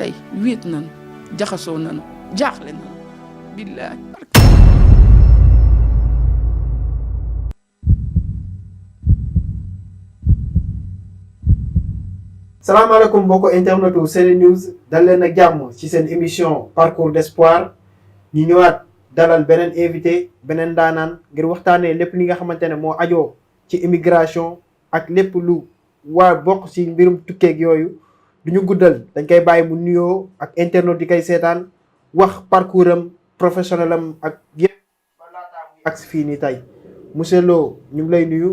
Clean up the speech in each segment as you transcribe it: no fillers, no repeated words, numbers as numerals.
tey wéet nañu jaxasoo nañu jaaxle nañu billaahi. salaamaaleykum mbokki internetu Sene News dal leen ak jàmm ci seen émission parcours d'espoir ñu ñëwaat dalal beneen invité beneen daanaan ngir waxtaanee lépp li nga xamante ne moo ajoo ci immigration ak lépp lu waa bokk ci mbirum tukkeeg yooyu du ñu guddal dañ koy bàyyi mu nuyoo ak internet di koy seetaan wax parcours am professionnel am ak yëpp ba laataa muy agsi fii nii tey monsieur Lo ñu ngi lay nuyu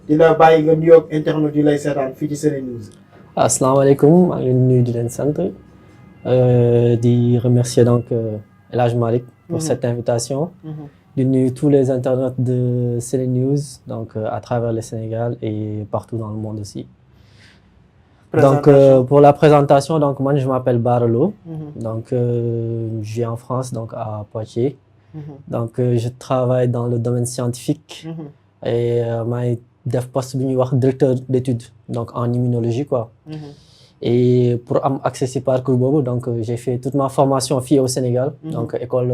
di la bàyyi nga nuyoo ak internet yi lay seetaan fii ci Sene News. asalaamaaleykum maa ngi leen di nuyu di leen sant di remercier donc El Hadj Malick pour cette invitation. di nuyu tous les internautes de Sene News donc à travers le Sénégal et partout dans le monde aussi. Donc pour la présentation donc moi je m'appelle Bara Lo. Donc je vis en France donc à Poitiers. Donc je travaille dans le domaine scientifique. Et maay def poste bi ñuy wax directeur d'études donc en immunologie quoi. Et pour am accès ci parcours boobu donc j'ai fait toute ma formation fii au Sénégal. Donc école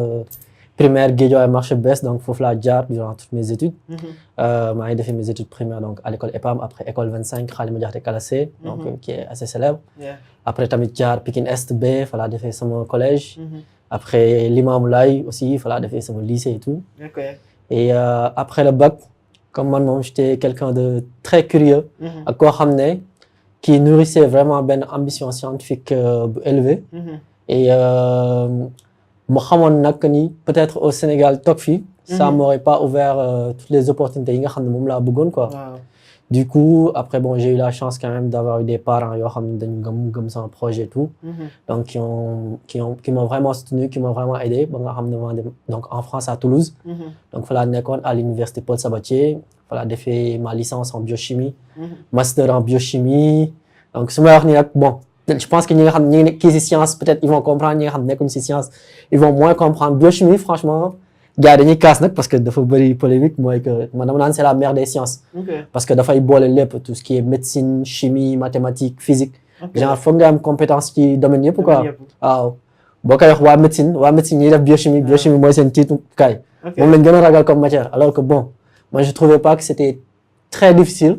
primaire Guédiawaye Marché Bees donc foofu laa jaar durant toutes mes études. maa ngi defee mes études primaires donc à l'école EPAM après école 25 Khalima Diakhaté Kalassé donc qui est assez célèbre. Après tamit jaar Pikine Est B fa laa defee sama collège. Après Limamoulaye aussi fa laa defee sama lycée et tout. Et après le bac. Comme man moom j'étais quelqu'un de très curieux ak koo xam ne qui nourrissait vraiment benn ambition scientifique bu élevée et mu xamoon nag ni peut-être au Sénégal toog fii ça m'aurait pas ouvert toutes les opportunités yi nga xam ne moom laa bëggoon quoi. Du coup après bon j'ai eu la chance quand même d'avoir eu des parents yoo xam ne dañu gëm sama projet et tout. Donc qui m'ont vraiment soutenu qui m'ont vraiment aidé ba nga xam ne maa dem donc en France à Toulouse. Donc fa laa nekkoon à l'université Paul Sabatier fa laa defee ma licence en biochimie. Master en biochimie. Donc su ma wax nii nag bon je pense que ñi nga xam ne ñi ngi nekk kii ci science peut-être ils vont comprendre ñi nga xam ne nekkuñ ci science ils vont moins comprendre biochimie franchement. gars dañuy kaas nag parce que dafa bëri polémique mooy que man dama naan c'est la mère des sciences. Parce que dafay boole lépp tout ce qui est médecine chimie mathématiques physique. Genre foog nga am compétence ci domaine yëpp quoi. waaw boo koy wax waa médecine ñuy def biochimie biochimie mooy seen titre kaay. moom lañ gën a ragal comme matière alors que bon moi je trouvais pas que c'était très difficile.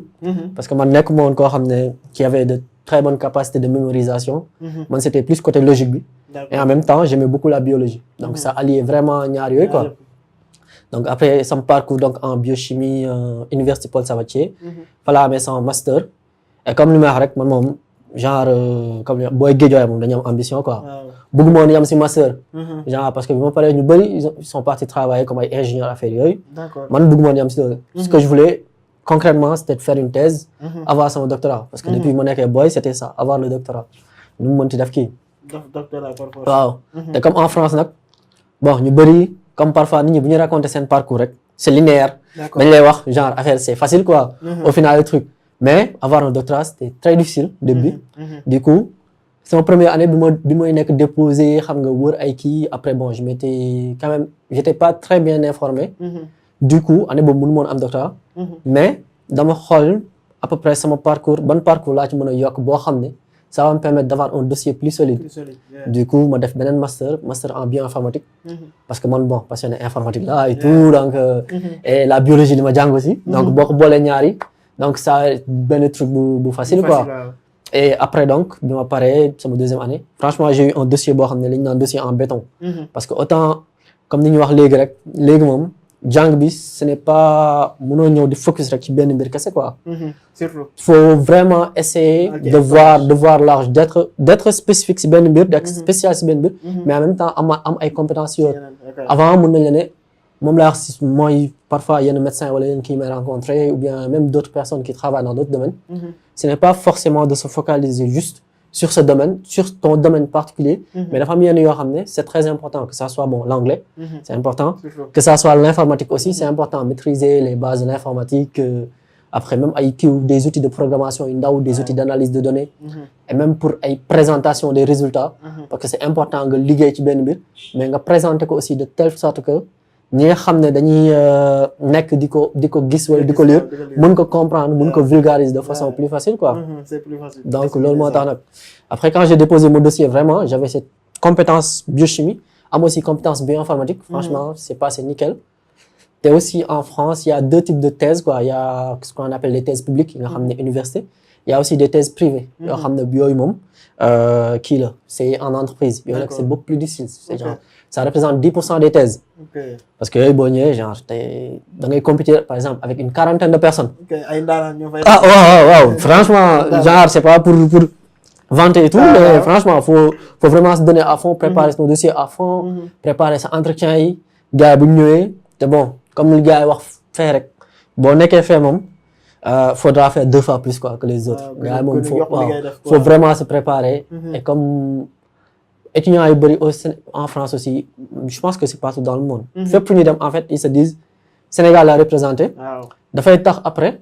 Parce que man nekk ma woon koo xam ne qui avait de très bonnes capacités de mémorisation. Man c'était plus côté logique bi. Et en même temps j'aimais beaucoup la biologie. Donc ça alliait vraiment ñaar yooyu quoi. Donc après sama parcours donc en biochimie université Paul Sabatier. fa laa amee sama master. Et comme li ma wax rek man moom genre comme booy Guédiawaye moom dañu am ambition quoi. bëgguma woon yam ci master. genre parce que bi ma paree ñu bëri ils sont partis travailler comme ay ingénieurs affaires yooyu. man bëgguma woon yam ci loolu. Ce que je voulais concrètement c'était de faire une thèse. avoir sama doctorat. Parce que depuis ma nekkee boy c'était ça avoir le doctorat. nu mu mënti def kii. waaw te comme en France nag bon ñu bëri. Comme parfois nit ñi bu ñu raconter seen parcours rek c'est linéaire. dañ lay wax genre affaire c'est facile quoi. Au final le truc mais avoir un doctorat c'était très difficile au début. Du coup sama première année bi may nekk déposé xam nga wër ay kii après bon je m'étais quand même j'étais pas très bien informé. Du coup année boobu mënu moon am doctorat. Mais dama xool à peu près sama parcours ban parcours laa ci mën a yokk boo xam ne ça va me permettre d'avoir un dossier plus solide. Du coup ma def beneen master en bioinformatique. Parce que man bon passionné informatique là et tout donc et la biologie li ma jàng aussi. Donc boo ko boolee ñaari donc ça benn truc bu facile quoi. Et après donc bi ma paree sama deuxième année franchement j'ai eu un dossier boo xam ne li ñu naan dossier en béton. Parce que autant comme ni ñu wax léegi rek léegi moom jàng bi ce n'est pas mënoo ñëw di focus rek ci benn mbir kese quoi. Surtout. Faut vraiment essayer de voir large d'être spécifique ci benn mbir d'être spécial ci benn mbir. Mais en même temps am ay compétences yooyu. Avant mën nañ la ne moom laa wax ci mooy parfois yenn médecins wala yenn kii may rencontrer ou bien même d'autres personnes qui travaillent dans d'autres domaines. Ce n'est pas forcément de se focaliser juste sur ce domaine, sur ton domaine particulier, mais dafa am yenn yoo xam ne c'est très important que ça soit bon l'anglais, c'est important, que ça soit l'informatique aussi, c'est important maîtriser les bases de l'informatique, après même ay kii des outils de programmation yu ndaw, des outils d'analyse de données, et même pour ay présentation des résultats, parce que c'est important nga liggéey ci benn mbir, mais nga présenter ko aussi de telle sorte que ñi nga xam ne dañuy nekk di ko gis wala di ko lire mën ko comprendre mën ko vulgariser de façon plus facile quoi. C'est plus facile. Donc loolu moo tax nag Après, quand j'ai déposé mon dossier, vraiment, j'avais cette compétence biochimie, am aussi compétence bioinformatique. Franchement, c'est passé nickel. Et aussi, en France, il y a deux types de thèses, quoi. Il y a ce qu'on appelle les thèses publiques, nga xam ne université. Il y a aussi des thèses privées, yoo xam ne yooyu moom kii la, c'est en entreprise. Yooyu nag c'est beaucoup plus difficile. C'est genre, ça représente 10% des thèses. Parce que yooyu boo ñëwee, genre, da ngay compétir, par exemple, avec une quarantaine de personnes. Ah, waaw. Franchement, genre, c'est pas pour vanter et tout, mais franchement, faut vraiment se donner à fond, préparer son dossier à fond, préparer sa entretien yi, gars yi bu ñu ñëwee, te bon, comme le gars yi wax fee rek, boo nekkee fee moom, faudra faire 2 fois plus quoi que les autres. Gars yi moom faut vraiment se préparer. Et comme étudiants yu bëri en France aussi, je pense que c'est partout dans le monde. Fépp fu ñu dem en fait, ils se disent Sénégal la représenté. Dafay tax après.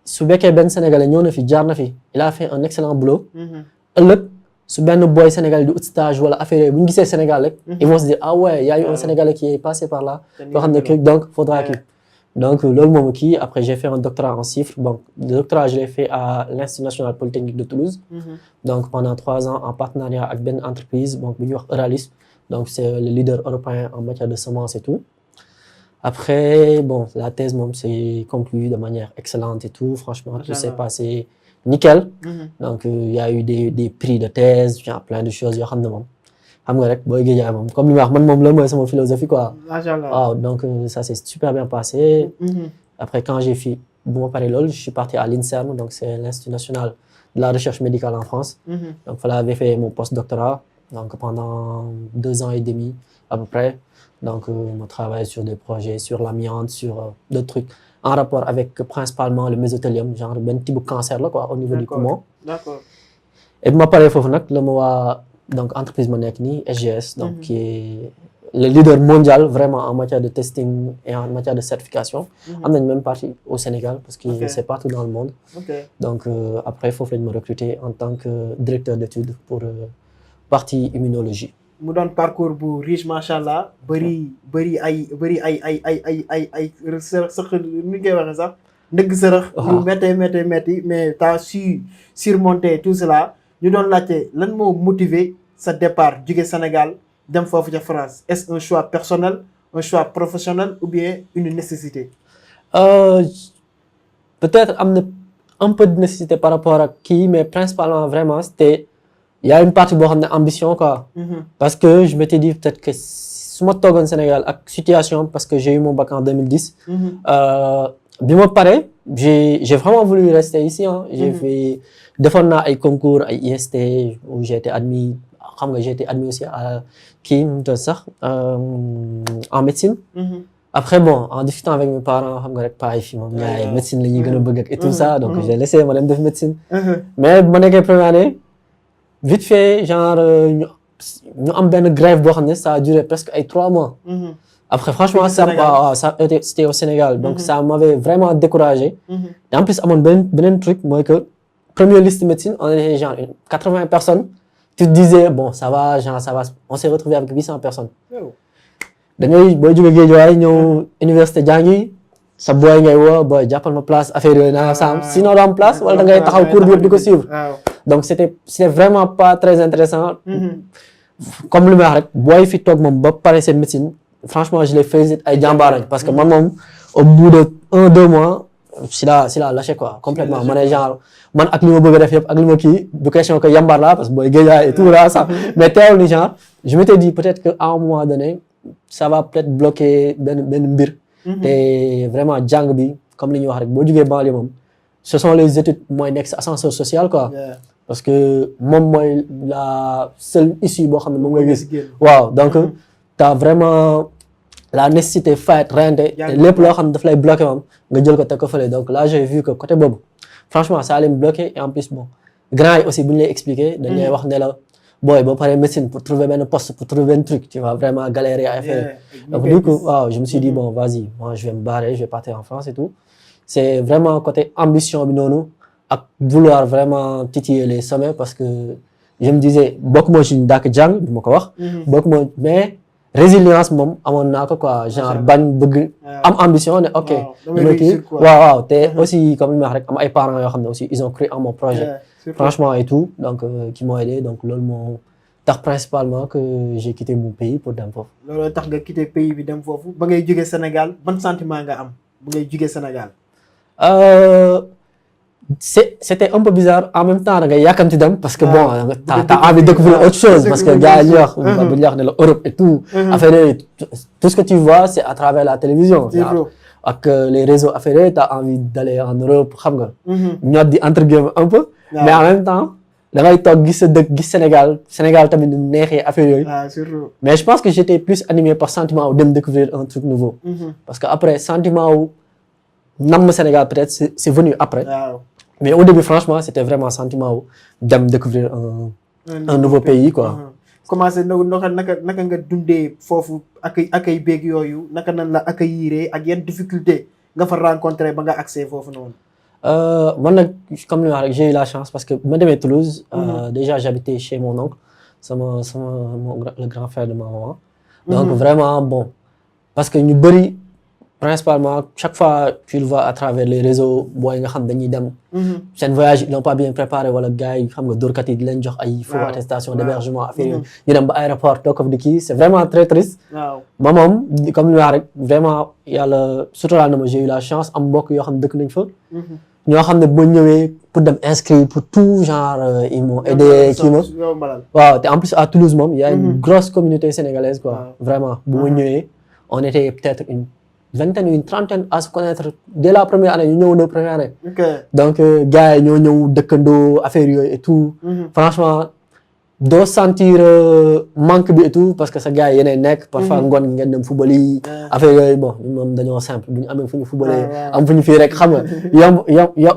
su fekkee benn Sénégalais ñëw na fi jaar na fi il a fait un excellent boulot. ëllëg su benn boy Sénégalais di ut stage wala affaire yooyu bu ñu gisee Sénégal rek. ils vont se dire ah ouais y a eu un Sénégalais qui est passé par là. yoo xam ne que donc faudra kii. donc loolu moom kii après j'ai fait un doctorat en chiffres bon le doctorat je l'ai fait à l'Institut national polytechnique de Toulouse. donc pendant 3 ans en partenariat ak benn entreprise donc bu ñuy wax Euralis donc c'est le leader européen en matière de semences et tout. Après, bon, la thèse, c'est conclu de manière excellente et tout. Franchement, tout s'est passé nickel. Donc, il y a eu des prix de thèse, il y a plein de choses. Comme lui, c'est mon philosophie, quoi. Oh, donc, ça s'est super bien passé. Après, quand j'ai fait bon parallèle, je suis parti à l'INSERM, donc c'est l'Institut national de la recherche médicale en France. Donc, j'avais fait mon postdoctorat donc pendant 2 ans et demi à peu près. Donc, on travaille sur des projets, sur l'amiante, sur d'autres trucs en rapport avec principalement le mésothélium, genre un type de cancer là, quoi, au niveau du poumon. D'accord. Et je m'appelle Fofunak, donc entreprise Monekni, SGS, donc qui est le leader mondial vraiment en matière de testing et en matière de certification. On a une même partie au Sénégal parce que c'est partout dans le monde. Donc, après, il faut me recruter en tant que directeur d'études pour partie immunologie. mu doon parcours bu riche macha allah bëri ay sëq ni koy waxee sax ndëgg sërëx yu métti mais t'as su surmonter tout cela ñu doon laajte lan moo motiver sa départ jóge Sénégal dem foofu ca France est-ce un choix personnel un choix professionnel ou bien une nécessité? Peut-être am na un peu de nécessité par rapport à kii mais principalement vraiment c'était il y a une partie boo xam ne ambition quoi. Parce que je m'étais dit peut-être que su ma toogoon Sénégal ak situation parce que j'ai eu mon bac en 2010. bi ma paree j'ai vraiment voulu rester ici hein. J'ai fait defoon naa ay concours ay IST où j'ai été admis xam nga j'ai été admis aussi à kii mu tudd sax en médecine. Après bon en discutant avec mes parents xam nga rek paa yi fii moom ñaay médecine la ñuy gën a bëgg ak et tout ça donc j'ai laissé ma dem def médecine. Mais bu ma nekkee première année. Vite fait, genre, nous avons une grève, ça a duré presque 3 mois. Après, franchement, c'était au Sénégal. Donc, ça m'avait vraiment découragé. Et en plus, un truc, moi, que première liste de médecine, on était genre 80 personnes. Tu te disais, bon, ça va, genre, ça va. On s'est retrouvé avec 800 personnes. D'ailleurs, boy, du Guédiawaye, nous, université Djangui, sa boy, ngay wo, boy, jàppal ma place, affaire yooyu naa sam. Sinon, doo am place, wala da ngay taxaw cours bi di ko suivre. Donc c'était vraiment pas très intéressant. Comme le maire rek booy fi toog moom ba pare seen médecine franchement je les félicite ay jàmbaar lañ parce que man moom au bout de 1-2 mois si la lâché quoi complètement ma ne genre man ak li ma bëgg a def yëpp ak li ma kii du question que yambar la parce que booy géejaay et tout là ça mais teewul ni genre je m'étais dit peut-être que à un moment donné ça va peut-être bloquer benn mbir te vraiment jàng bi comme li ñuy wax rek boo jugee banlieue moom ce sont les études mooy nekk ascenseur social quoi. Parce que moom mooy la seule issue boo xam ne moom nga gis waaw donc t'as vraiment la nécessité fight rente lépp loo xam ne daf lay bloqué moom nga jël ko teg ko fële donc là j'ai vu que côté boobu franchement ça allait me bloquer et en plus bon grand yi aussi bu ñu lay expliquer dañ lay wax ne la booy boo paree médecine pour trouver benn poste pour trouver benn truc tu vas vraiment galérer à faire donc du coup waaw je me suis dit bon vas-y moi je vais me barrer je vais partir en France et tout c'est vraiment côté ambition bi noonu ak vouloir vraiment titiller les sommets parce que je me disais bokk moo ci dàkk jàng du ma ko wax bokk moo mais résilience moom amoon naa ko quoi genre bañ bëgg am ambition ne ok dama kii waaw te aussi comme li ma wax rek am ay parents yoo xam ne aussi ils ont cru en mon projet franchement et tout donc qui m'ont aidé donc loolu moo tax principalement que j'ai quitté mon pays pour dem foofu. loolu tax nga quitté pays bi dem foofu ba ngay jógee Sénégal ban sentiment nga am ba ngay jógee Sénégal. C'était un peu bizarre en même temps da ngay yàkkamti dem parce que bon t'as envie de découvrir autre chose parce que gars yi ñuy wax bu ñu wax ne la Europe et tout affaire yooyu tout ce que tu vois c'est à travers la télévision ak les réseaux affaires yooyu t'as envie d'aller en Europe xam nga ñot di entre guillemets un peu mais en même temps da ngay toog gis sa dëkk gis Sénégal tamit nu neexee affaire yooyu mais je pense que j'étais plus animé par sentiment wu dem découvrir un truc nouveau parce que après sentiment wu nam Sénégal peut-être c'est venu après mais au début franchement c'était vraiment sentiment wu dem découvrir un nouveau pays quoi. commencé naka nga dundee foofu accueil beeg yooyu naka nan la accueillir ak yan difficulté nga fa rencontrer ba nga accès foofu noonu. man nag comme li ma wax rek j'ai eu la chance parce que ma demee Toulouse. déjà j'habitais chez mon oncle le grand frère de ma maman. donc vraiment bon parce que ñu bëri. principalement chaque fois tu le vois à travers les réseaux booy nga xam dañuy dem. seen voyage ils l'ont pas bien préparé wala gars yi xam nga dóorkat yi di leen jox ay faux attestation d'hébergement affaire yooyu ñu dem ba aéroport toog di kii c'est vraiment très triste. ma moom comme li ma wax rek vraiment yàlla suturaal na ma j'ai eu la chance am mbokk yoo xam ne dëkk nañ fa. ñoo xam ne boo ñëwee pour dem inscrire pour tout genre ils m'ont aidé kii ma waaw te en plus à Toulouse moom il y a une grosse communauté sénégalaise quoi vraiment bu ma ñëwee on était peut-être une vingtaine ou une trentaine à se connaître dès la première année ñu ñëw na première année. donc gars yi ñoo ñëw dëkkandoo affaire yooyu et tout. franchement doo sentir manque bi et tout parce que sa gars yi yéenay nekk. parfois ngoon ngeen dem football yi. affaire yooyu bon moom dañoo simple bu ñu amee fu ñu footballee. am fu ñu fii rek xam nga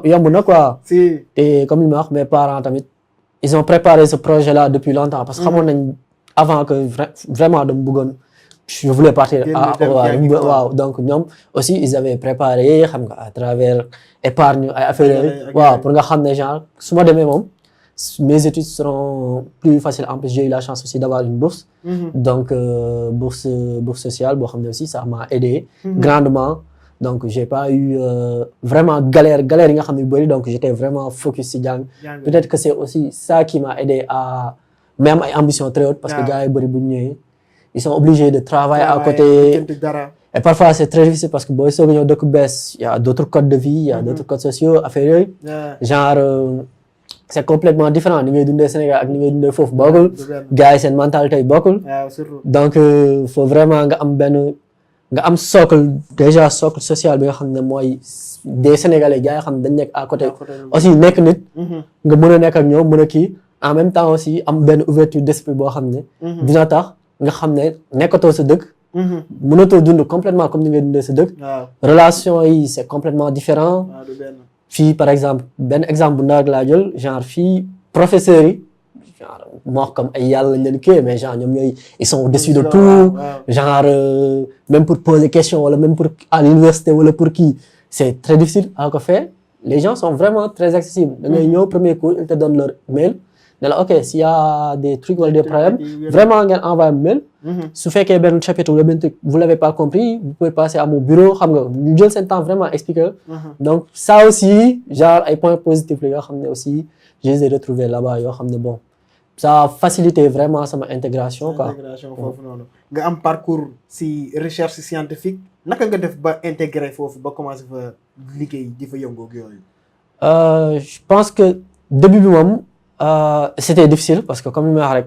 yomb na quoi. te comme li ma wax mes parents tamit ils ont préparé ce projet là depuis longtemps parce que xamoon nañ avant que vraiment dama bëggoon. je voulais partir waaw donc ñoom aussi ils avaient préparé xam nga à travers épargne ay affaires yooyu waaw pour nga xam ne genre su ma demee moom mes études seront plus faciles en plus j'ai eu la chance aussi d'avoir une bourse donc bourse sociale boo xam ne aussi ça m'a aidé grandement donc j'ai pas eu vraiment galère yi nga xam ne yu bëri donc j'étais vraiment focus ci jàng peut-être que c'est aussi ça qui m'a aidé à même ay ambitions très hautes parce que gars yi bëri bu ñu ñëwee ils sont obligés de travailler à côté et parfois c'est très difficile parce que booy soog a ñëw dëkk bees il y a d'autres codes de vie il y a d'autres codes sociaux affaire yooyu genre c'est complètement différent ni ngay dundee Sénégal ak ni ngay dundee foofu bokkul gars yi seen mentalité yi bokkul donc faut vraiment nga am socle déjà socle social bi nga xam ne mooy des Sénégalais gars yi xam ne dañ nekk à côté aussi nekk nit nga mën a nekk ak ñoom mën a kii en même temps aussi am benn ouverture d'esprit boo xam ne dina tax nga xam ne nekkatoo sa dëkk. mënatoo dund complètement comme ni nga dundee sa dëkk. relation yi c'est complètement différent. fii par exemple benn exemple bu ndaw laa jël genre fii professeurs yi genre moo comme ay yàlla lañ leen kii mais genre ñoom ñooy ils sont au-dessus de tout. genre même pour poser question wala même pour à l'université wala pour kii c'est très difficile à ko faire les gens sont vraiment très accessibles. da ngay ñëw premier cours ils te donnent leur mail. ne la ok s'il y a des trucs wala des problèmes vraiment ngeen envoyer mail su fekkee benn chapitre wala benn truc vous l'avez pas compris vous pouvez passer à mon bureau xam nga ñu jël seen temps vraiment expliquer donc ça aussi genre ay points positifs la yoo xam ne aussi je les ai retrouvés là-bas yoo xam ne bon ça a facilité vraiment sama intégration quoi. intégration foofu noonu nga am parcours si recherche scientifique naka nga def ba intégrer foofu ba commencer fa liggéey di fa yëngu ak yooyu. je pense que début bi moom. C'était difficile parce que comme ni ma wax rek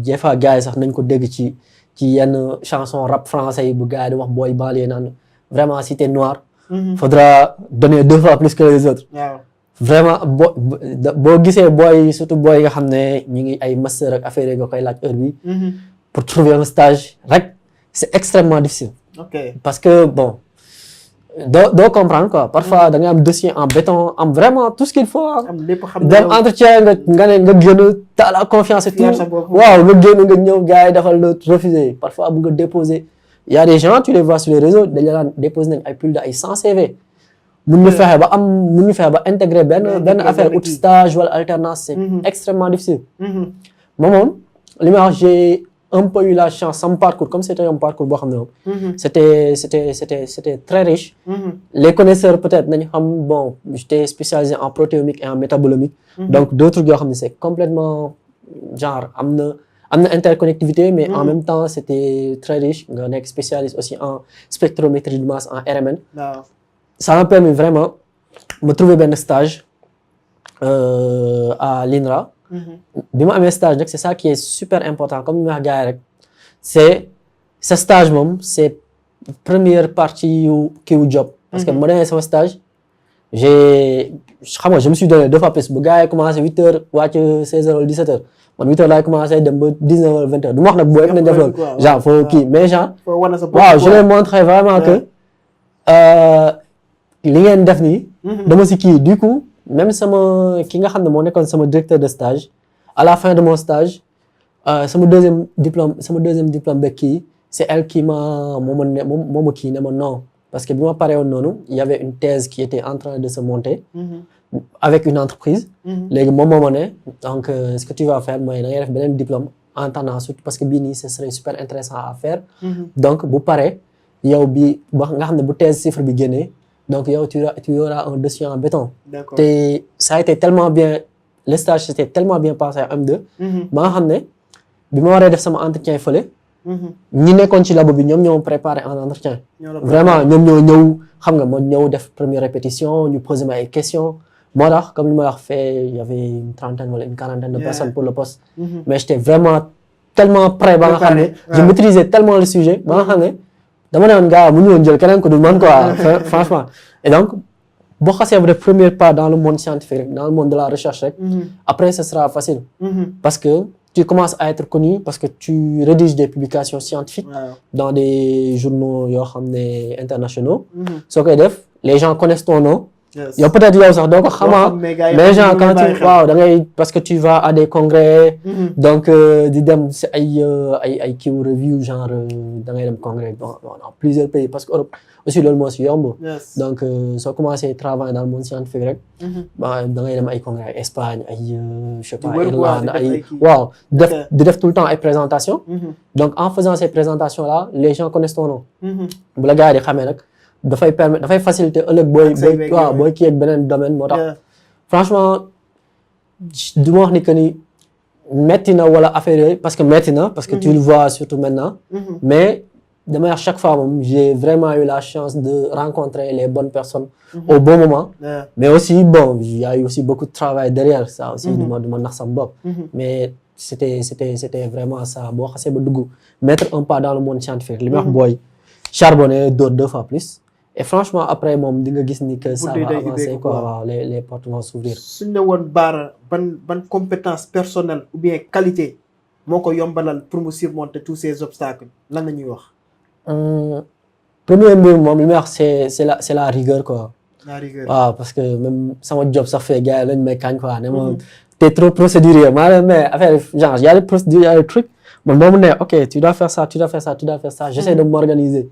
des fois gars yi sax nañ ko dégg ci yenn chanson rap français yi bu gars yi di wax booy banlieue naan vraiment si t'es noir faudra donner 2 fois plus que les autres vraiment boo gisee booy surtout booy nga xam ne ñu ngi ay master ak affaire yi nga koy laaj heure bi pour trouver un stage rek c'est extrêmement difficile parce que bon doo comprendre quoi parfois da nga am dossier en béton am vraiment tout ce qu'il faut dem entretien nga génn t'as la confiance et tout waaw nga génn nga ñëw gars yi defal la refuser parfois bu nga déposer il y a des gens tu les vois sur les réseaux dañ la daan déposer nañ ay plus de ay 100 CV mun ñu fexe ba intégrer benn affaire ou stage wala alternance c'est extrêmement difficile moom li ma wax j'ai un peu eu la chance sama parcours comme c'était un parcours boo xam ne moom c'était très riche. Les connaisseurs peut-être nañu xam bon j'étais spécialisé en protéomique et en métabolomique. Donc deux trucs yoo xam ne c'est complètement genre am na interconnectivité mais en même temps c'était très riche nga nekk spécialiste aussi en spectrométrie de masse en RMN. Ça m'a permis vraiment me trouver benn stage à l'INRA. bi ma amee stage nag c'est ça qui est super important comme ni ma wax gars yi rek c'est ce stage moom c'est première partie yu kii wu job. parce que ma demee sama stage xam nga je me suis donné 2 fois plus bu gars yi commencé 8 heures wàcc 16 heures wala 17 heures man 8 heures laay commencé dem ba 19 heures 20 heures du ma wax nag booy nañ def loolu genre faut kii mais genre waaw je les montré vraiment que li ngeen def nii dama si kii du coup même sama ki nga xam ne moo nekkoon sama directeur de stage à la fin de mon stage sama deuxième diplôme de kii c'est elle qui moo ma kii ne ma non parce que bi ma paree woon noonu il y avait une thèse qui était en train de se monter avec une entreprise léegi moom moo ma ne donc ce que tu vas faire mooy da ngay def beneen diplôme en tendance surtout parce que bii nii ce serait super intéressant à faire donc bu paree yow bi nga xam ne bu thèse chiffre bi génnee donc yow tu auras un dossier en béton. D'accord. Et ça a été tellement bien le stage s'était tellement bien passé à M2 ba nga xam ne bi ma waree def sama entretien fële ñi nekkoon ci labo bi ñoom ñoo préparé un entretien vraiment ñoom ñoo ñëw xam nga ma ñëw def première répétition ñu poser ma ay questions moo tax comme ni ma wax fee il y avait une trentaine wala une quarantaine de personnes pour le poste mais j'étais vraiment tellement prêt ba nga xam ne je maîtrisais tellement le sujet ba nga xam ne dama ne woon gars mu ñu woon jël keneen ko du man quoi franchement et donc boo xasee def premier pas dans le monde scientifique rek dans le monde de la recherche rek après ce sera facile parce que tu commences à être connu parce que tu rédiges des publications scientifiques dans des journaux yoo xam ne internationaux soo koy def les gens connaissent ton nom yow peut-être yow sax doo ko xamaa mais gens quand tu waaw da ngay parce que tu vas à des congrès donc di dem si ay kii review genre da ngay dem congrès dans plusieurs pays parce que Europe aussi loolu moo si yomb donc soo commencé travailler dans le monde scientifique rek da ngay dem ay congrès Espagne ay je sais pas Irlande ay waaw di def tout le temps ay présentations donc en faisant ces présentations là les gens connaissent ton nom bu la gars yi di xamee nag dafay faciliter ëllëg booy kii ak beneen domaine moo tax franchement du ma wax ni que ni metti na wala affaire yooyu parce que metti na parce que tu le vois surtout maintenant mais dama wax chaque fois moom j'ai vraiment eu la chance de rencontrer les bonnes personnes au bon moment mais aussi bon il y a eu aussi beaucoup de travail derrière ça aussi du ma nax sama bopp mais c'était vraiment ça boo xasee ba dugg mettre un pas dans le monde scientifique li ma wax booy charbonner d'autres 2 fois plus et franchement après moom di nga gis ni que ça va avancer quoi waaw les portes vont s'ouvrir. suñ ne woon Bara ban compétence personnelle ou bien qualité moo ko yombalal pour mu surmonter tous ces obstacles lan la ñuy wax. premier mbir moom li may wax c'est la rigueur quoi. La rigueur waaw parce que même sama job sax fee gars yi lañ may kañ quoi ne ma t'es trop procédurier maanaam mais affaire genre y a des procédures y a des trucs. man boo mu ne ok tu dois faire ça j'essaie de m'organiser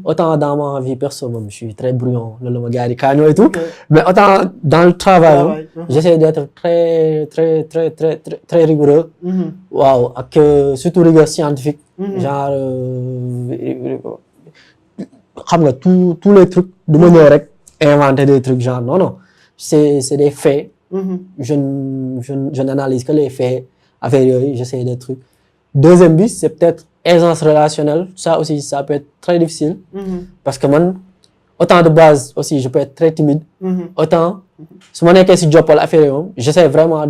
autant dans ma vie perso moom je suis très brouillon loolu la ma gars yi kañoo et tout mais autant dans le travail j'essaie d'être très rigoureux waaw ak surtout rigueur scientifique genre xam nga tous les trucs du ma ñëw rek inventer des trucs genre non c'est des faits je n'analyse que les faits affaires yooyu j'essaie des trucs. Deuxième but, c'est peut-être aisance relationnelle. Ça aussi, ça peut être très difficile. Parce que man, autant de base aussi, je peux être très timide. Autant, si je suis si job pour l'affaire, j'essaie vraiment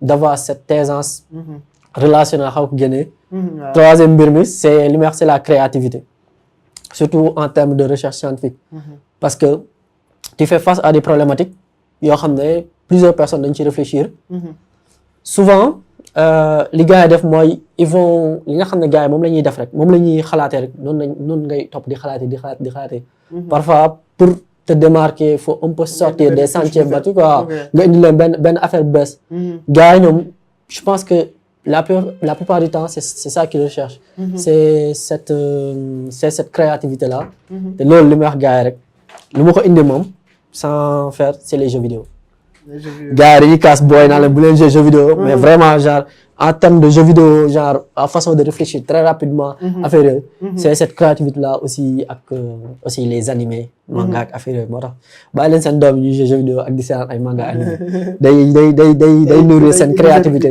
d'avoir cette aisance relationnelle. Troisième but, c'est la créativité. Surtout en termes de recherche scientifique. Parce que tu fais face à des problématiques. Plusieurs personnes doivent y réfléchir. Souvent, li gars yi def mooy ils vont li nga xam ne gars yi moom la ñuy def rek moom la ñuy xalaatee rek noonu ngay topp di xalaatee parfois pour te démarquer il faut un peu sortir des sentiers battus quoi nga indi leen benn affaire bu bees gars yi ñoom je pense que la plupart du temps c'est ça qu'ils recherchent c'est cette créativité là te loolu li may wax gars yi rek lu ma ko indi moom sans faire c'est les jeux vidéo gars yi dañuy casse booy naa leen bu leen jouer jeu vidéo mais vraiment genre en termes de jeu vidéo genre en façon de réfléchir très rapidement affaire yooyu c'est cette créativité là aussi ak aussi les animés manga ak affaire yooyu moo tax bàyyi leen seen doom yi ñuy jouer jeu vidéo ak di seetaan ay manga animé day nourrir seen créativité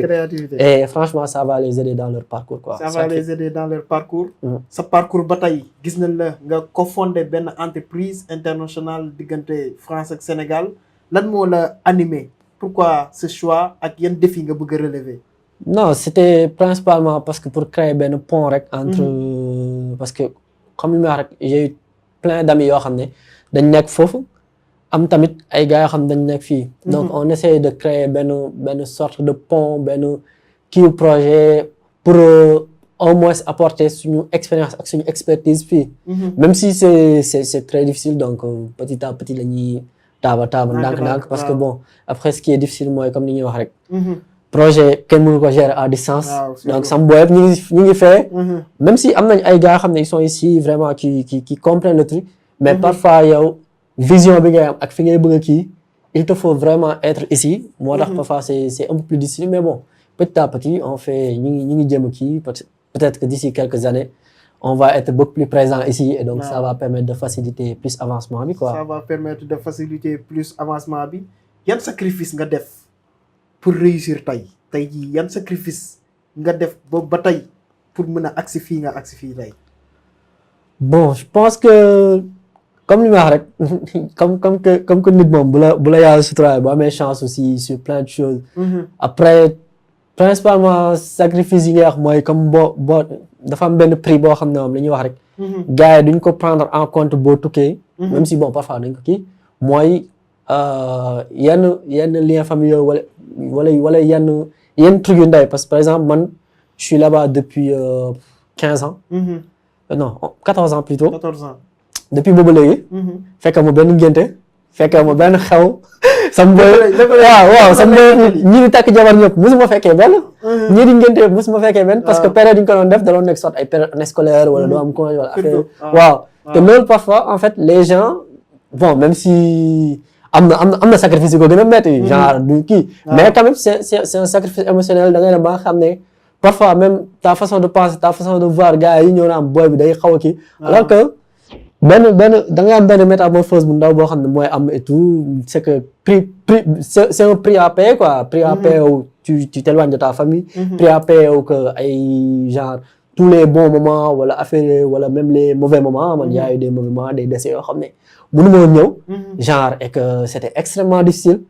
et franchement ça va les aider dans leur parcours quoi ça va les aider dans leur parcours sa parcours ba tey gis nañ la nga cofondé benn entreprise internationale diggante France ak Sénégal lan moo la animé pourquoi ce choix ak yan défi nga bëgg a relever non c'était principalement parce que pour créer benn pont rek entre parce que comme li ma wax rek j'ai eu plein d'amis yoo xam ne dañ nekk foofu am tamit ay gars yoo xam ne dañ nekk fii donc on essaie de créer benn sorte de pont benn kii projet pour au moins apporter suñu expérience ak suñu expertise fii même si c'est très difficile donc petit à petit la ñuy taaba ndànk parce que bon après ce qui est difficile mooy comme ni ñuy wax rek projet kenn mënu ko gérer à distance donc sam booy yëpp ñu ngi fee même si am nañ ay gars xam ne ils sont ici vraiment qui comprennent le truc mais parfois yow vision bi ngay am ak fi ngay bëgg a kii il te faut vraiment être ici moo tax parfois c'est un peu plus difficile mais bon petit à petit on fait ñu ngi jëm a kii peut-être que d'ici quelques années on va être beaucoup plus présent ici et donc ça va permettre de faciliter plus avancement bi quoi. Ça va permettre de faciliter plus avancement bi yan sacrifice nga def pour réussir tey jii yan sacrifice nga def boobu ba tey pour mën a agsi fii nga agsi fii tey. bon je pense que comme li ma wax rek comme que nit moom bu la yàlla suturaay bu amee chance aussi sur plein de choses. après principalement sacrifice yi nga wax mooy comme boo dafa am benn prix boo xam ne moom la ñuy wax rek. gars yi duñ ko prendre en compte boo tukkee. même si bon parfois dañ ko kii mooy yenn liens familiaux wala yenn trucs yu ndaw parce que par exemple man je suis là-bas depuis 15 ans. non 14 ans plutôt. 14 ans. depuis boobu léegi. fekk ma benn ngénte fekk ma benn xew. sam waaw sam ñi di takk jabar ñëpp mosuma fekkee benn. ñii di ngénte yëpp mosuma fekkee benn. parce que période yi ñu ko doon def da doon nekk soit ay période année scolaire wala doo am congé wala affaire waaw te loolu parfois en fait les gens bon même si am na sacrifice yu ko gën a métti genre du kii mais quand même c'est un sacrifice émotionnel da ngay dem ba nga xam ne parfois même ta façon de penser ta façon de voir gars yi ñëw na am booy bi day xaw a kii alors que da ngay am benn métamorphose bu ndaw boo xam ne mooy am et tout c'est que c'est un prix à payer quoi prix à payer où tu t'éloignes de ta famille prix à payer où que ay genre tous les bons moments wala affaire wala même les mauvais moments man y a eu des mauvais moments des décès yoo xam ne mënu moo ñëw genre et que c'était extrêmement difficile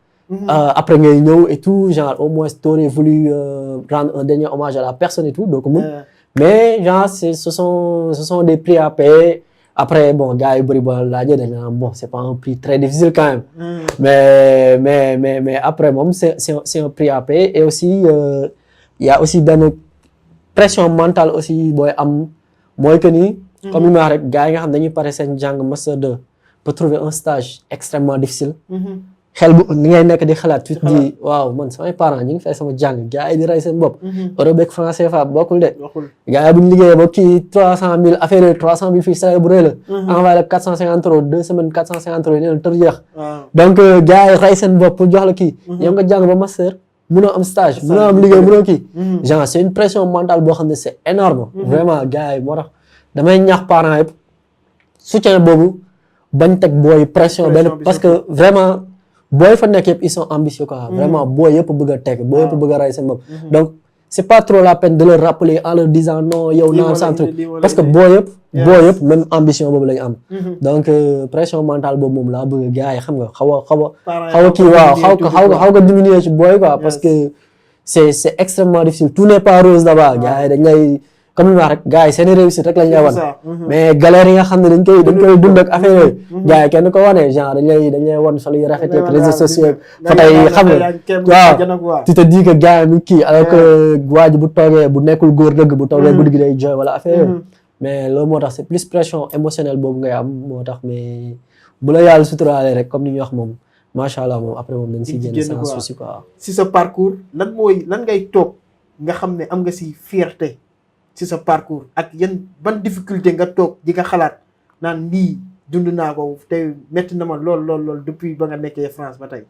après ngay ñëw et tout genre au moins t'aurais voulu rendre un dernier hommage à la personne et tout donc mais genre ce sont des prix à payer après bon gars yu bëri ba laajee dañ naan bon c'est pas un prix très difficile quand même mais après moom c'est un prix à payer et aussi il y a aussi benn pression mentale aussi booy am mooy que ni comme li ma wax rek gars yi nga xam dañuy pare seen jàng master 2 pour trouver un stage extrêmement difficile xel bu ni ngay nekk di xalaat tu te dis waaw man samay parents ñu ngi fay sama jàng gars yi di rey seen bopp euro beeg franc CFA bokkul de gars yi bu ñu liggéeyee ba kii 300 000 affaire 300 000 fii salaire bu rëy la envoyé la 450 euros 2 semaines 450 euros nee na tër jeex donc gars yi rey seen bopp pour jox la kii yow nga jàng ba master mënoo am stage mënoo am liggéey mënoo kii genre c'est une pression mentale boo xam ne c'est énorme vraiment gars yi moo tax damay ñaax parents yëpp soutien boobu bañ teg booy pression benn parce que vraiment booy fa nekk yëpp ils sont ambitieux quoi vraiment booy yëpp bëgg a teg booy yëpp bëgg a rey seen bopp donc c'est pas trop la peine de leur rappeler en leur disant non yow naan sans truc parce que booy yëpp même ambition boobu la ñu am donc pression mentale boobu moom laa bëgg gars yi xam nga xaw a kii waaw xaw nga diminuer ci booy quoi parce que c'est extrêmement difficile tout n'est pas rose là-bas gars yi dañ lay comme ni ma wax rek gars yi seen réussite rek lañ lay wan mais galère yi nga xam ne dañ koy dund ak affaire yooyu gars yi kenn ko wane genre dañ lay wan solo yu rafet ak réseaux sociaux photo yi xam nga waaw tu te dis que gars yi mu kii alors que waa ji bu toogee bu nekkul góor dëgg bu toogee guddi gi day jooy wala affaire yooyu mais loolu moo tax c'est plus pression émotionnelle boobu ngay am moo tax mais bu la yàlla suturaale rek comme ni ñu wax moom macha allah moom après moom dañ siy génn sans souci quoi. si sa parcours lan ngay toog nga xam ne am nga si fierté ci sa parcours ak ban difficulté nga toog di nga xalaat naan lii dund naa ko te metti na ma lool depuis ba nga nekkee France ba tey.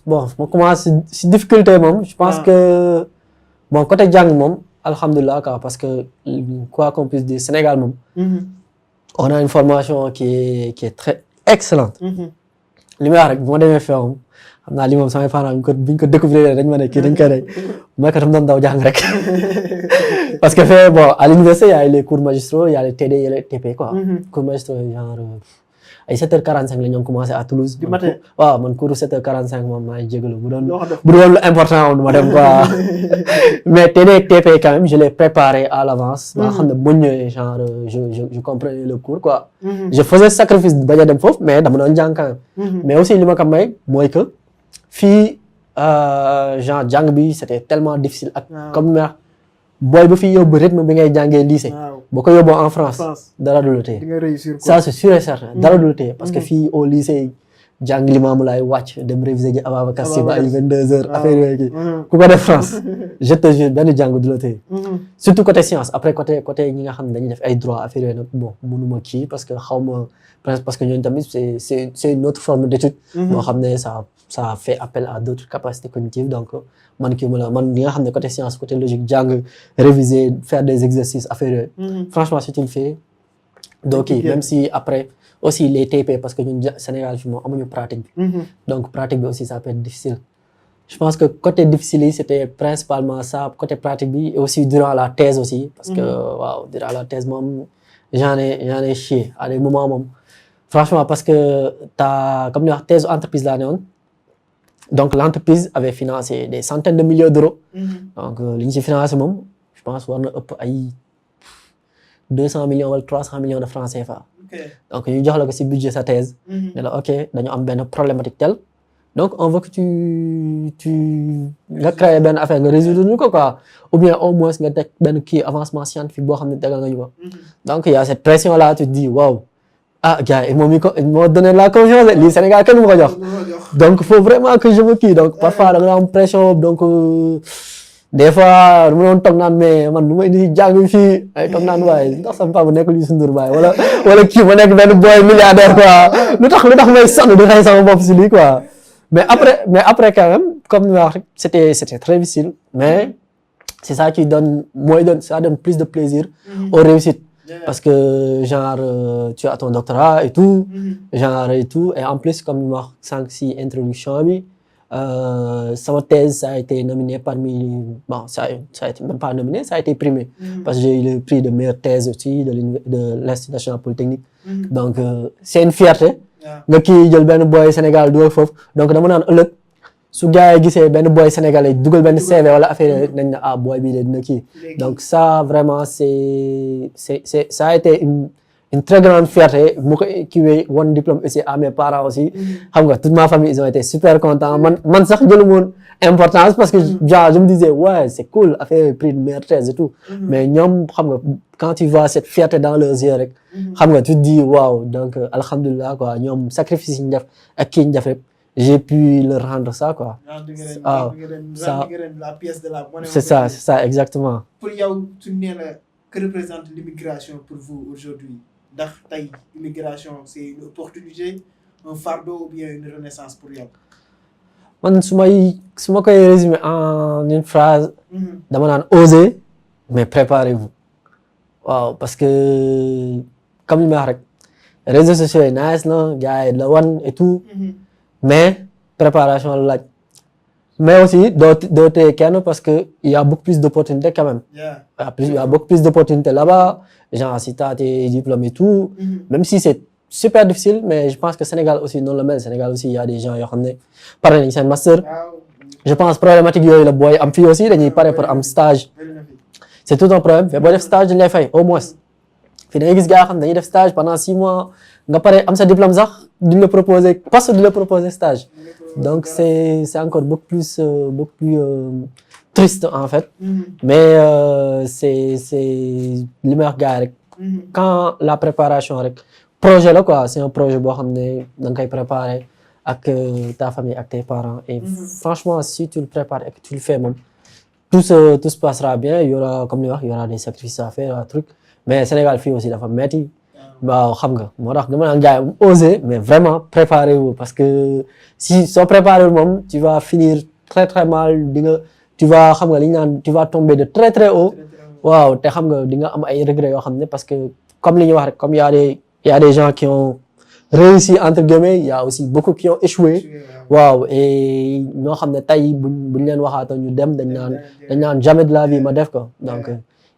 Bon ma commencé si difficulté moom je pense que bon côté jàng moom alhamdulilah quoi parce que quoi qu'on puisse dire Sénégal moom on a une formation qui est très excellente li may wax rek bu ma demee fee moom xam naa li moom samay parents bi ñu ko découvrir dañ ma ne kii dañ koy rey mooy que tam doon daw jàng rek parce que fee bon à l'université il y a les cours magistraux il y a les TD et les TP quoi cours magistraux genre ay 7h45 la ñu commencé à Toulouse. du matin waaw man cours 7h45 moom maa ngi jégalu bu doon lu important woon ma dem quoi mais TD TP quand même je l'ai préparé à l'avance. ba nga xam ne bu ñëwee genre je comprenais le cours quoi. je faisais sacrifice bañ a dem foofu mais dama doon jàng quand même. mais aussi li ma ko may mooy que fii genre jàng bi c'était tellement difficile ak comme ma booy ba fi yóbbu rythme bi ngay jàngee lycée. boo ko yóbboo en France dara du la téye. di nga réussir quoi ça c'est sûr et certain dara du la téye parce que fii au lycée jàng Limaamu Laay wàcc dem réviser ji Ababacar Sy ba ay 22h affaire yooyu kii ku ko def France je te jure benn jàng du la téye. surtout côté science après côté ñi nga xam ne dañuy def ay droit affaire yooyu nag bon mënuma kii parce que xaw ma parce que ñooñu tamit c'est une autre forme d'étude. boo xam ne ça fait appel à d'autres capacités cognitives donc man kii man li nga xam ne côté science côté logique jàng réviser faire des exercices affaire yooyu. franchement si tu le fais doo kii même si après aussi les TP parce que ñun Sénégal fi moom amuñu pratique bi. donc pratique bi aussi ça peut être difficile. je pense que côté difficile yi c'était principalement ça côté pratique bi et aussi durant la thèse aussi. parce que waaw durant la thèse moom j'en ai chié à des moments moom franchement parce que comme ni wax thèse entreprise laa ne woon. donc l'entreprise avait financé des centaines de millions d'euros. donc li ñu ci financé moom je pense war na ëpp ay 200 millions wala 300 millions de francs CFA. donc ñu jox la ko ci budget sa thèse. ne la ok dañu am benn problématique telle. donc on veut que tu nga créer benn affaire nga résoudre ñu ko quoi ou bien au moins nga teg benn kii avancement scientifique boo xam ne tegal nga ñu ko. donc il y a cette pression là tu te dis waaw. gars ils m'ont donné la confiance lii Sénégal kenn du ma ko jox donc faut vraiment que je me kii donc parfois da nga am pression donc des fois mu doon toog naan mais man du ma indi jàng fii ay toog naan waaye ndax sama papa nekkul Youssou Ndour baay wala kii ma nekk benn boy milliardaire quoi lu tax may sonn di xëy sama bopp si lii quoi mais après quand même comme ni ma wax rek c'était très difficile mais c'est ça qui ça donne plus de plaisir aux réussites. Parce que genre tu as ton doctorat et tout et en plus comme ni ma wax sànq si introduction bi sama thèse ça a été nominé bon ça a été même pas nominé ça a été primé parce que j'ai eu le prix de meilleure thèse aussi de l'Institut national polytechnique donc c'est une fierté nga kii jël benn boy Sénégal dugal foofu donc dama naan ëllëg su gars yi gisee benn boy sénégalais dugal benn CV wala affaire nañ na boy bii de dina kii donc ça vraiment ça a été une très grande fierté mu ko kiiwee won diplôme aussi à mes parents aussi xam nga toute ma famille ils ont été super contents man sax jëlu moon importance parce que genre je me disais ouais c'est cool affaire prix de meilleure thèse et tout mais ñoom xam nga quand tu vois cette fierté dans leurs yeux rek xam nga tu te dis waaw donc alhamdulilah quoi ñoom sacrifice yi ñu def ak kii ñu def rek j'ai pu leur rendre ça quoi. ça la pièce de la monnaie. c'est ça exactement. pour yow su nee la que représente l'immigration pour vous aujourd'hui ndax tey immigration c'est une opportunité un fardeau ou bien une renaissance pour yow. man su ma koy résumer en une phrase. dama naan oser mais préparez-vous. waaw parce que comme li ma wax rek réseaux sociaux yi nice na gars yi la wan et tout. mais préparation la laaj mais aussi doo téye kenn parce que il y a beaucoup plus d'opportunités quand même. il y a beaucoup plus d'opportunités là-bas genre si t'as tes diplômes et tout. même si c'est super difficile mais je pense que Sénégal aussi noonu la mel Sénégal aussi il y a des gens yoo xam ne pare nañ seen master. je pense problématique yooyu la booy am fii aussi dañuy pare pour am stage. c'est tout un problème mais boo def stage dañ lay fay au moins fii da ngay gis gars yoo xam ne dañuy def stage pendant 6 mois nga pare am sa diplôme sax duñ la proposer poste duñ la proposer stage donc c'est encore beaucoup plus triste en fait mais c'est li may wax gars rek quand la préparation rek projet la quoi c'est un projet boo xam ne da nga koy préparer ak ta famille ak tes parents et franchement si tu le prépares et que tu le fais moom tout se passera bien il y aura comme ni wax il y aura des sacrifices à faire un truc mais Sénégal fii aussi dafa metti waaw xam nga moo tax dama naan gars yi oser mais vraiment préparez-vous parce que si soo préparé moom tu vas finir très très mal di nga tu vas xam nga li ñu naan tu vas tomber de très très haut waaw te xam nga di nga am ay regrets yoo xam ne parce que comme li ñuy wax rek comme y a des gens qui ont réussi entre guillemets il y a aussi beaucoup qui ont échoué waaw et ñoo xam ne tey buñ leen waxaatoon ñu dem dañ naan jamais de la vie ma def ko donc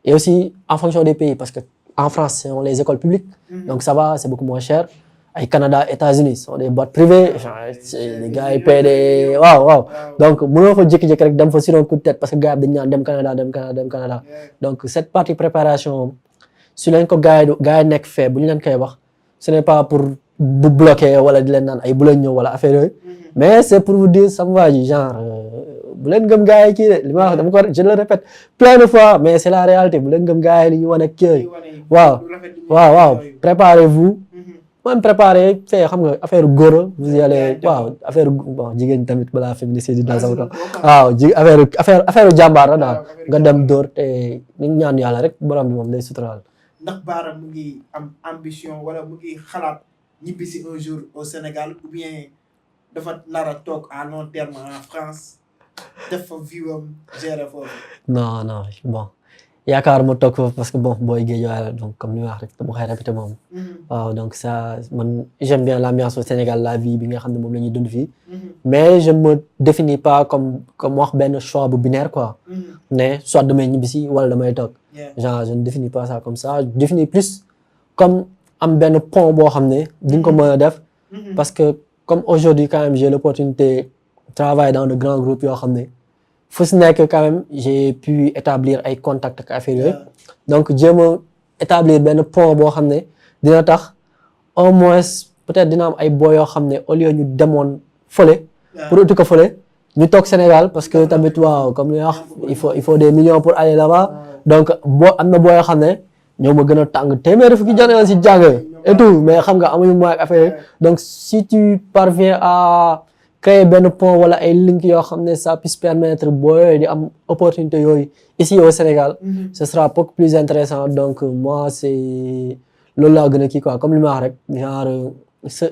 et aussi en fonction des pays parce que en France ce sont les écoles publiques donc ça va c'est beaucoup moins cher ay Canada États-Unis sont des boîtes privées les gars ils paient des waaw donc mënoo fa jékki-jékki rek dem fa sur un coup de tête parce que gars yi dañ naan dem Canada donc cette partie préparation su leen ko gars yi nekk fee bu ñu leen koy wax ce n'est pas pour bu bloquer wala di leen naan ay bu leen ñëw wala affaire yooyu mais c'est pour vous dire sama waa ji genre bu leen gëm gars yi kii de li ma wax dama ko je le répète plein de fois mais c'est la réalité bu leen gëm gars yi li ñu wane kii waaw préparez-vous même préparé fee xam nga affaire góor vous y allez waaw affaire bon jigéen tamit balaa féminicide di dal sama kaw waaw affaire jàmbaar la daal nga dem dóor te ñu ñaan yàlla rek borom bi moom lay suturaal. ndax Bara mu ngi am ambition wala mu ngi xalaat ñibbisi un jour au Sénégal ou bien dafa nar a toog à long terme en France def fa viwam gérer foofu. non bon yaakaar ma toog foofu parce que bon booy Guédiawaye la donc comme ni ma wax rek dama koy répété moom. waaw donc ça man j'aime bien l'ambiance au Sénégal la vie bi nga xam ne moom la ñuy dund fii. mais je me définis pas comme wax benn choix bu binaire quoi. ne soit damay ñibbisi wala damay toog. genre je ne définis pas ça comme ça je définis plus comme am benn pont boo xam ne di nga ko mën a def. parce que comme aujourd'hui quand même j'ai l'opportunité de travailler dans de grands groupes yoo xam ne fu si nekk quand même j'ai pu établir ay contacts ak affaire yooyu donc jéem a établir benn pont boo xam ne dina tax au moins peut-être dina am ay boo yoo xam ne au lieu ñu demoon fële pour uti ko fële ñu toog Sénégal parce que tamit waaw comme li wax il faut des millions pour aller là-bas donc am na boo yoo xam ne ñoo ma gën a tàng téeméeri fukki jàng si jàng et tout mais xam nga amuñu moyen ak affaire donc si tu parviens à créer benn pont wala ay link yoo xam ne ça puisse permettre boo yooyu di am opportunité yooyu ici au Sénégal ce sera beaucoup plus intéressant donc moi c'est loolu laa gën a kii quoi comme li ma wax rek genre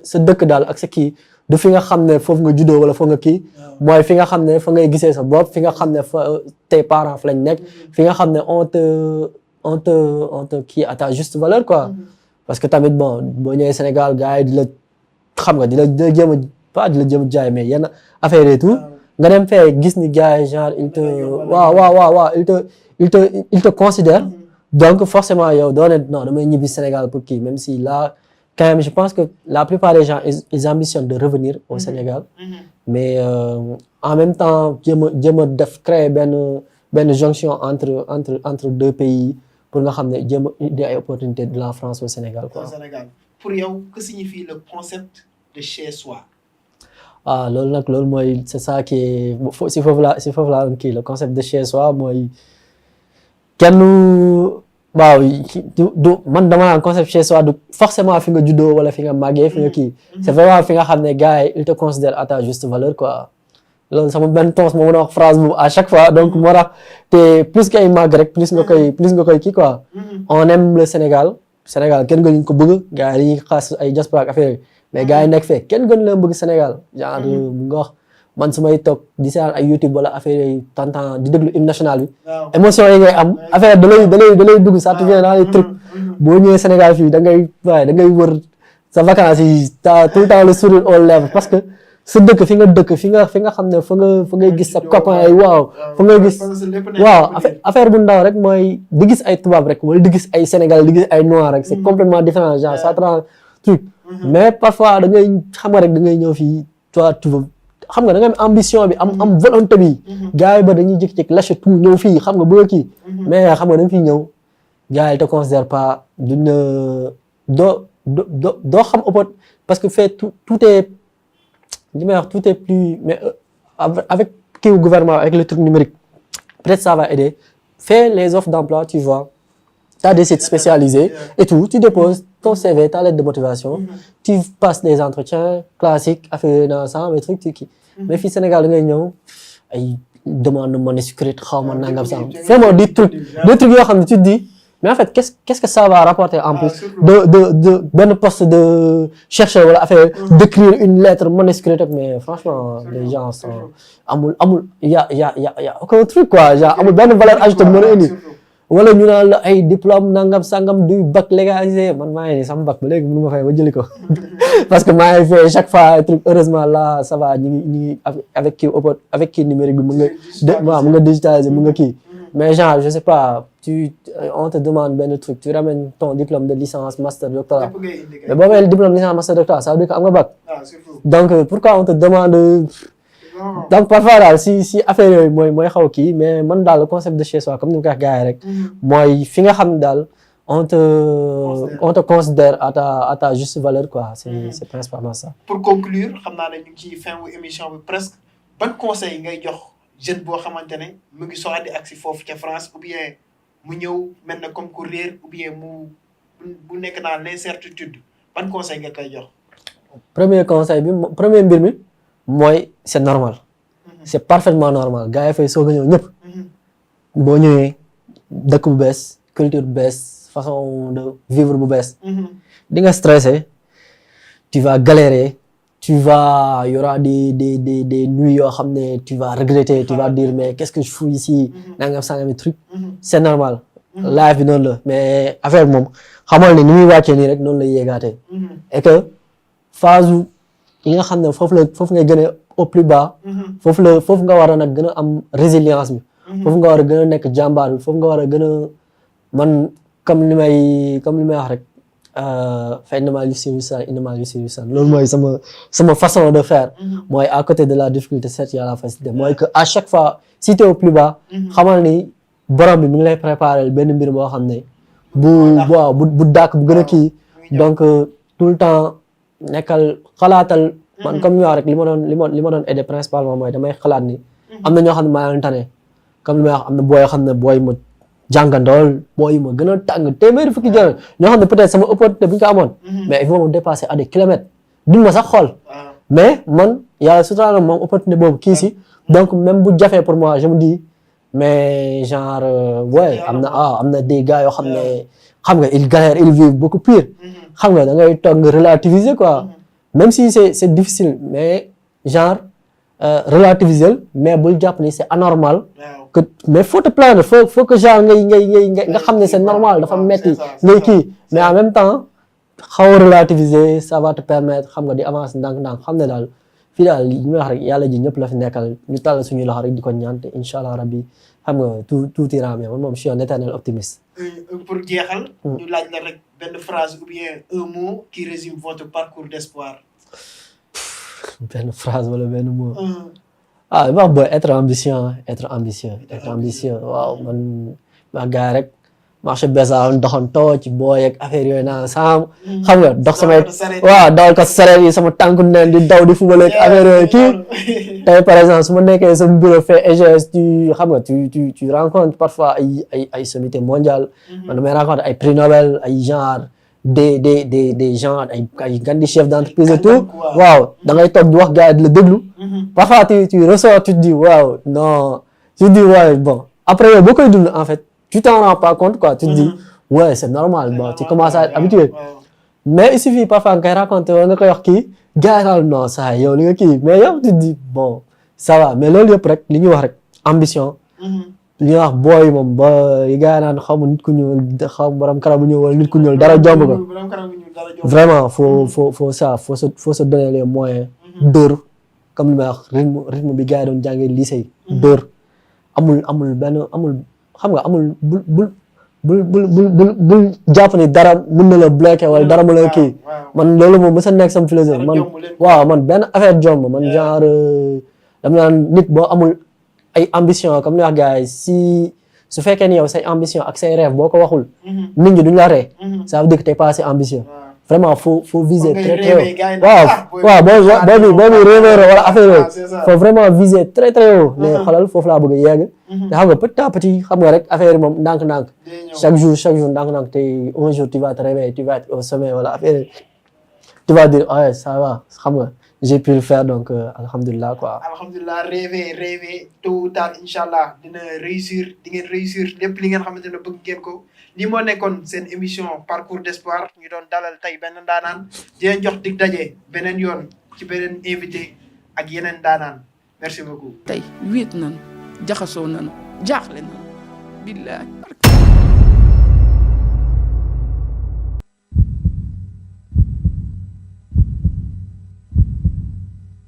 sa dëkk daal ak sa kii du fi nga xam ne foofu nga juddoo wala foofu nga kii mooy fi nga xam ne fa ngay gisee sa bopp fi nga xam ne fa tes parents fa lañ nekk fi nga xam ne on te kii à ta juste valeur quoi parce que tamit bon boo ñëwee Sénégal gars yi di la xam nga di la jéem a pas di la jëm jaay mais yenn affaire et tout nga dem fee gis ni gars yi genre il te considère donc forcément yow doo ne non damay ñibbi Sénégal pour kii même si là quand même je pense que la plupart des gens ils ambitionnent de revenir au Sénégal mais en même temps jéem a def créer benn jonction entre deux pays pour nga xam ne jéem a indi ay opportunités de la France au Sénégal quoi. Pour yow que signifie le concept de chez soi? loolu mooy c'est ça qui est si foofu laa kii le concept de chez soi mooy kenn waaw du man dama naan concept chez soi du forcément fi nga juddoo wala fi nga màggee fi nga kii c'est vraiment fi nga xam ne gars yi ils te considèrent à ta juste valeur quoi loolu sama benn tons moo mën a wax phrase boobu à chaque fois donc moo tax te plus que ay màgg rek plus nga koy kii quoi on aime le Sénégal kenn gënuñ ko bëgg gars yi dañuy xaas ay diaspora ak affaire mais gars yi nekk fee kenn gën leen bëgg Sénégal genre bu nga wax man su may toog di seetaan ay YouTube wala affaire yi tantan di déglu hymne national bi émotion yi ngay am affaire da lay dugg ça te vient dans les trucs boo ñëwee Sénégal fii da ngay wër sa vacances yi t'as tout le temps le sourire aux lèvres parce que sa dëkk fi nga xam ne fa ngay gis sa copain yi waaw fa ngay gis waaw affaire bu ndaw rek mooy di gis ay tubaab rek wala di gis ay Sénégal di gis ay noir rek c'est complètement différent genre ça trans truc mais parfois da ngay xam nga rek da ngay ñëw fii toi tu veux xam nga da nga am ambition bi am volonté bi gars yi ba dañuy jékki-jékki lâcher tout ñëw fii xam nga bëgg kii mais xam nga da nga fiy ñëw gars yi te considère pas duñ doo xam parce que fait tout est li may wax tout est plus mais avec kii gouvernement avec le truc numérique peut-être ça va aider fais les offres d'emploi tu vois t'as des sites spécialisés et tout tu déposes ton CV ta lettre de motivation tu passes des entretiens classiques affaire dans ça mais trucs kii mais fii Sénégal da ngay ñëw ay demande manuscrite xaw ma nangam sax vraiment des trucs yoo xam ne tu te dis mais en fait qu'est-ce que ça va rapporter en plus surtout. de benn poste de chercheur wala affaire d'écrire une lettre manuscrite mais franchement les gens sont amul y a aucun truc quoi genre amul benn valeur ajoutée bu mën a indi wala ñu naan la ay diplôme nangam sangam du bac légalisé man maa ngi nii sama bac ba léegi mënu ma fay ba jëli ko parce que maa ngi fait chaque fois un truc heureusement là ça va ñu ngi avec kii numérique bi mën nga digitaliser mën nga kii mais genre je sais pas on te demande benn truc tu ramènes ton diplôme de licence master doctorat mais boo amee diplôme licence master doctorat ça veut dire que am nga bac donc pourquoi on te demande donc parfois daal si affaire yooyu mooy xaw kii mais man daal le concept de chez soi comme ni ma ko wax gars yi rek mooy fi nga xam ne daal on te considère à ta juste valeur quoi c'est principalement ça. Pour conclure xam naa ne ñu ngi ci fin wu émission bi presque ban conseil ngay jox jeune boo xamante ne mu ngi soxla di agsi foofu ca France ou bien mu ñëw mel na comme ku réer ou bien bu nekk dans l'incertitude ban conseil nga koy jox. premier conseil bi premier mbir mi mooy c'est normal. C'est parfaitement normal gars yi fay soog a ñëw ñëpp. boo ñëwee dëkk bu bees culture bu bees façon de vivre bu bees. di nga stressé tu vas galérer tu vas y aura des nuits yoo xam ne tu vas regretter tu vas dire mais qu'est-ce que je fous ici nangam sangam truc c'est normal. life bi noonu la mais affaire moom xamal ne ni muy wàccee nii rek noonu la yéegaatee. et que phase yi nga xam ne foofu ngay gën a au plus bas. foofu nga war a nag gën a am résilience bi. foofu nga war a gën a nekk jàmbaar bi foofu nga war a gën a man comme li may wax rek fa innamaa l-usri yusran innamaa l-usri yusran loolu mooy sama façon de faire. mooy à côté de la difficulté certes y a la facilité mooy que à chaque fois si t'es au plus bas. xamal ni borom bi mi ngi lay préparer benn mbir boo xam ne bu dàkk bu gën a kii donc tout le temps nekkal xalaatal. man comme ni ma wax rek li ma doon aider principalement mooy damay xalaat ni am na ñoo xam ne maa leen tane comme li may wax am na booy yoo xam ne booy ma jàngandool booy ma gën a tàng téeméeri fukki jël ñoo xam ne peut-être sama opportunité bu ñu ko amoon mais ils vont me dépasser à des kilomètres duñ ma sax xool mais man yàlla suturaal moom opportunité boobu kii si donc même bu jafee pour moi je me dis mais genre ouais am na des gars yoo xam ne xam nga ils galèrent ils vivent beaucoup pire xam nga da ngay toog nga relativiser quoi même si c'est difficile mais genre relativiser mais bul jàpp ni c'est anormal que mais faut te plaindre faut que genre nga xam ne c'est normal dafa metti ngay kii mais en même temps xaw a relativiser ça va te permettre xam nga di avancer ndànk-ndànk xam ne daal fii daal li may wax rek yàlla ji ñëpp la fi nekkal ñu tàll suñuy loxo rek di ko ñaan te incha allah rabbi xam nga tout ira bien man moom je suis un éternel optimiste. Pour jeexal. ñu laaj la rek benn phrase ou bien un mot qui résume votre parcours d'espoir. benn phrase wala benn mot. wax booy être ambitieux waaw man gars rek marché beesa doxantoo ci booy ak affaire yooyu naan xam nga dox samay dawal ko sareet yi sama tànku neen di daw di fubal ak affaire yooyu kii tey par exemple su ma nekkee sama bureau fait EGS xam nga tu rencontres parfois ay sommité mondiale man damay rencontre ay prix Nobel ay genre des gens ay gandi chef d'entreprise et tout waaw da ngay toog di wax gars yi di la déglu parfois tu ressors tu te dis waaw non tu te dis ouais bon après yow boo koy dund en fait tu t'en rends pas compte quoi tu te dis ouais c'est normal bon tu commences à être habitué mais il suffit parfois nga koy raconter wala nga koy wax kii gars yi non ça yow li nga kii mais yow tu te dis bon ça va mais loolu yëpp rek li ñuy wax rek ambition li ñuy wax booy moom ba yi gars yi naan xaw ma nit ku ñuul xaw ma borom karaw bu ñuul wala nit ku ñuul dara jomb ko vraiment faut se donner les moyens dóor comme li may wax rythme bi gars yi doon jàngee lycée dóor amul xam nga amul bul jàpp ni dara mën na la bloquer wala dara mën la kii man loolu moom mës a nekk sama philosophie man benn affaire jomb man genre dama naan nit boo amul ay ambition comme ni wax gars yi su fekkee ni yow say ambition ak say rêve boo ko waxul nit ñi duñ la ree ça veut dire que t'es pas assez ambitieux vraiment faut viser très très haut waaw boobu rêveur wala affaire yooyu faut vraiment viser très très haut mais xoolal foofu laa bëgg a yegg te xam nga petit à petit xam nga rek affaire yi moom ndànk-ndànk chaque jour ndànk-ndànk te un jour tu vas te réveiller tu vas être au sommet wala affaire tu vas dire ouais ça va xam nga j'ai pu le faire donc alhamdulilah quoi. alhamdulilah rêver tôt ou tard incha allah dina réussir di ngeen réussir lépp li ngeen xamante ne bëgg ngeen ko lii moo nekkoon seen émission parcours d'espoir ñu doon dalal tey benn ndaanaan di leen jox dig daje beneen yoon ci beneen invité ak yeneen ndaanaan merci beaucoup. tey wéet nañu jaxasoo nañu jaaxle nañu billaahi